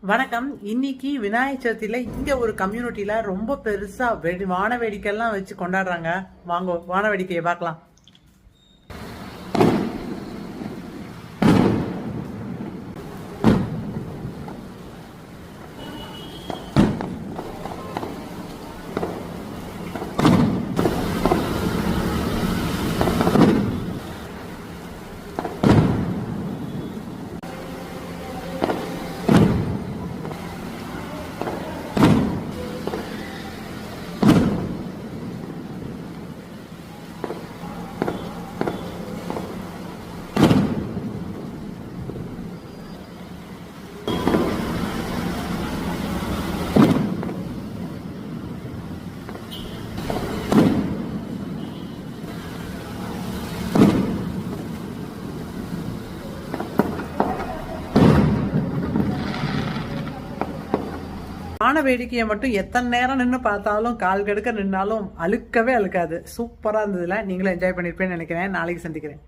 வணக்கம். இன்னைக்கு விநாயகர் சதுர்த்தியில இங்க ஒரு கம்யூனிட்டியில ரொம்ப பெருசா வான வேடிக்கைலாம் வச்சு கொண்டாடுறாங்க. வாங்க வான வேடிக்கையை பார்க்கலாம். வான வேடிக்கையை மட்டும் எத்தனை நேரம் நின்று பார்த்தாலும் கால் கெடுக்க நின்னாலும் அழுக்கவே அழுக்காது. சூப்பரா இருந்ததுல நீங்களும் என்ஜாய் பண்ணிருப்பேன்னு நினைக்கிறேன். நாளைக்கு சந்திக்கிறேன்.